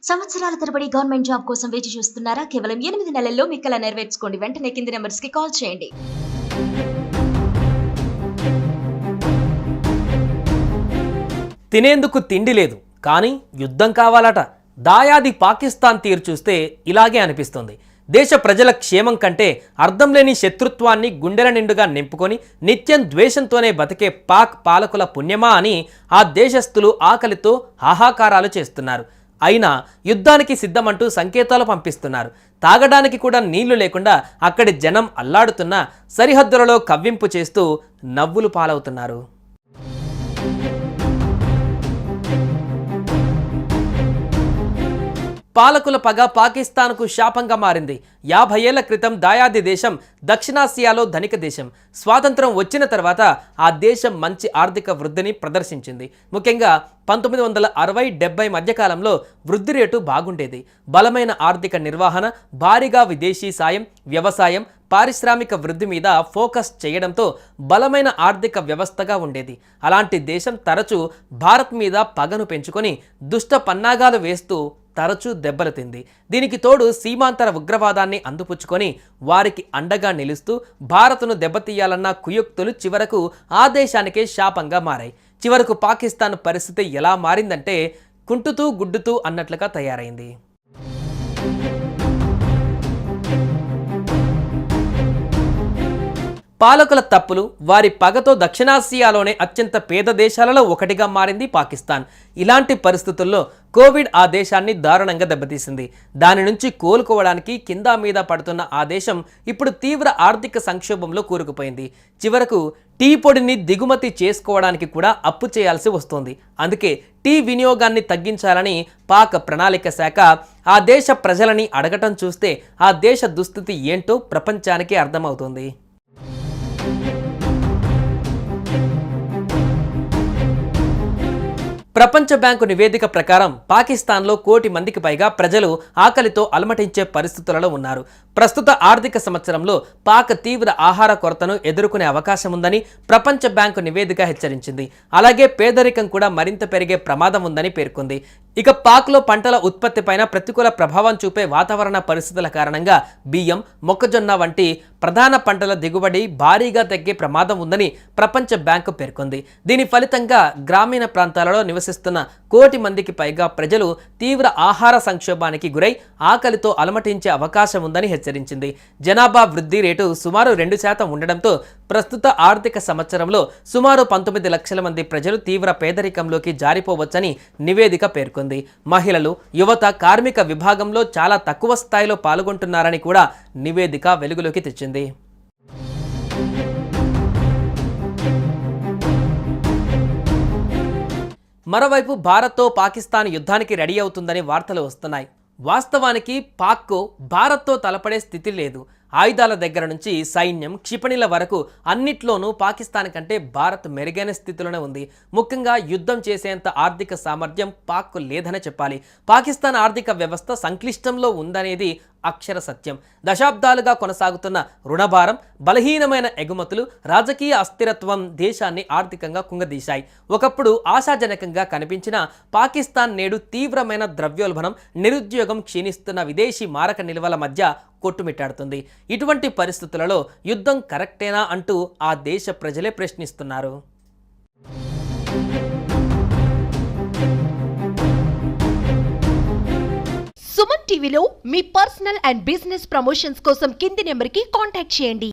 సంవత్సరాల తరబడి government job కోసం వేచి చూస్తున్నారా? కేవలం 8 నెలల్లో మీ కల నెరవేర్చుకోండి. వెంటనే కింది నెంబర్స్ కి కాల్ చేయండి. తినేందుకు తిండి లేదు, కానీ యుద్ధం కావాలట. దాయాది పాకిస్తాన్ తీరు చూస్తే ఇలాగే అనిపిస్తుంది. దేశ ప్రజల క్షేమం కంటే అర్థం లేని శత్రుత్వాన్ని గుండెల నిండుగా నింపుకొని నిత్యం ద్వేషంతోనే బతికే పాక్ పాలకుల పుణ్యమా అని ఆ దేశస్థులు ఆకలితో హాహాకారాలు చేస్తున్నారు. అయినా యుద్ధానికి సిద్ధమంటూ సంకేతాలు పంపిస్తున్నారు. తాగడానికి కూడా నీళ్లు లేకుండా అక్కడి జనం అల్లాడుతున్నా సరిహద్దులలో కవ్వింపు చేస్తూ నవ్వులు పాలవుతున్నారు. పాలకుల పగ పాకిస్తాన్కు శాపంగా మారింది. 50 ఏళ్ల క్రితం దాయాది దేశం దక్షిణాసియాలో ధనిక దేశం. స్వాతంత్రం వచ్చిన తర్వాత ఆ దేశం మంచి ఆర్థిక వృద్ధిని ప్రదర్శించింది. ముఖ్యంగా 1960-70 మధ్యకాలంలో వృద్ధి రేటు బాగుండేది. బలమైన ఆర్థిక నిర్వహణ, భారీగా విదేశీ సాయం, వ్యవసాయం, పారిశ్రామిక వృద్ధి మీద ఫోకస్ చేయడంతో బలమైన ఆర్థిక వ్యవస్థగా ఉండేది. అలాంటి దేశం తరచూ భారత్ మీద పగను పెంచుకొని దుష్ట పన్నాగాలు వేస్తూ తరచూ దెబ్బలు తింది. దీనికి తోడు సీమాంతర ఉగ్రవాదాన్ని అందిపుచ్చుకొని వారికి అండగా నిలుస్తూ భారత్ను దెబ్బతీయాలన్న కుయుక్తులు చివరకు ఆ దేశానికే శాపంగా మారాయి. చివరకు పాకిస్తాన్ పరిస్థితి ఎలా మారిందంటే కుంటుతూ గుడ్డుతూ అన్నట్లుగా తయారైంది. పాలకుల తప్పులు, వారి పగతో దక్షిణాసియాలోనే అత్యంత పేద దేశాలలో ఒకటిగా మారింది పాకిస్తాన్. ఇలాంటి పరిస్థితుల్లో కోవిడ్ ఆ దేశాన్ని దారుణంగా దెబ్బతీసింది. దాని నుంచి కోలుకోవడానికి కింద మీద పడుతున్న ఆ దేశం ఇప్పుడు తీవ్ర ఆర్థిక సంక్షోభంలో కూరుకుపోయింది. చివరకు టీ పొడిని దిగుమతి చేసుకోవడానికి కూడా అప్పు చేయాల్సి వస్తోంది. అందుకే టీ వినియోగాన్ని తగ్గించాలని పాక్ ప్రణాళిక శాఖ ఆ దేశ ప్రజలని అడగటం చూస్తే ఆ దేశ దుస్థితి ఏంటో ప్రపంచానికి అర్థమవుతుంది. ప్రపంచ బ్యాంకు నివేదిక ప్రకారం పాకిస్తాన్లో 1 కోటి మందికి పైగా ప్రజలు ఆకలితో అలమటించే పరిస్థితులలో ఉన్నారు. ప్రస్తుత ఆర్థిక సంవత్సరంలో పాక్ తీవ్ర ఆహార కొరతను ఎదుర్కొనే అవకాశం ఉందని ప్రపంచ బ్యాంకు నివేదిక హెచ్చరించింది. అలాగే పేదరికం కూడా మరింత పెరిగే ప్రమాదం ఉందని పేర్కొంది. ఇక పాక్లో పంటల ఉత్పత్తిపైన ప్రతికూల ప్రభావం చూపే వాతావరణ పరిస్థితుల కారణంగా బియ్యం, మొక్కజొన్న వంటి ప్రధాన పంటల దిగుబడి భారీగా తగ్గే ప్రమాదం ఉందని ప్రపంచ బ్యాంకు పేర్కొంది. దీని ఫలితంగా గ్రామీణ ప్రాంతాలలో నివసిస్తున్న 1 కోటి మందికి పైగా ప్రజలు తీవ్ర ఆహార సంక్షోభానికి గురై ఆకలితో అలమటించే అవకాశం ఉందని హెచ్చరించింది. జనాభా వృద్ధి రేటు సుమారు 2% ఉండడంతో ప్రస్తుత ఆర్థిక సంవత్సరంలో సుమారు 19 లక్షల మంది ప్రజలు తీవ్ర పేదరికంలోకి జారిపోవచ్చని నివేదిక పేర్కొంది. మహిళలు, యువత కార్మిక విభాగంలో చాలా తక్కువ స్థాయిలో పాల్గొంటున్నారని కూడా నివేదిక వెలుగులోకి తెచ్చింది. మరోవైపు భారత్తో పాకిస్తాన్ యుద్ధానికి రెడీ అవుతుందని వార్తలు వస్తున్నాయి. వాస్తవానికి పాక్కు భారత్తో తలపడే స్థితి లేదు. ఆయుధాల దగ్గర నుంచి సైన్యం, క్షిపణిల వరకు అన్నిట్లోనూ పాకిస్తాన్ కంటే భారత్ మెరుగైన స్థితిలోనే ఉంది. ముఖ్యంగా యుద్ధం చేసేంత ఆర్థిక సామర్థ్యం పాక్కు లేదనే చెప్పాలి. పాకిస్తాన్ ఆర్థిక వ్యవస్థ సంక్లిష్టంలో ఉందనేది అక్షర సత్యం. దశాబ్దాలుగా కొనసాగుతున్న రుణభారం, బలహీనమైన ఎగుమతులు, రాజకీయ అస్థిరత్వం దేశాన్ని ఆర్థికంగా కుంగదీశాయి. ఒకప్పుడు ఆశాజనకంగా కనిపించిన పాకిస్తాన్ నేడు తీవ్రమైన ద్రవ్యోల్బణం, నిరుద్యోగం, క్షీణిస్తున్న విదేశీ మారక నిల్వల మధ్య కొట్టుమిట్టాడుతుంది. ఇటువంటి పరిస్థితులలో యుద్ధం కరెక్టేనా అంటూ ఆ దేశ ప్రజలే ప్రశ్నిస్తున్నారు. సుమన్ టీవీలో మీ పర్సనల్ అండ్ బిజినెస్ ప్రమోషన్స్ కోసం కింది నెంబర్కి కాంటాక్ట్ చేయండి.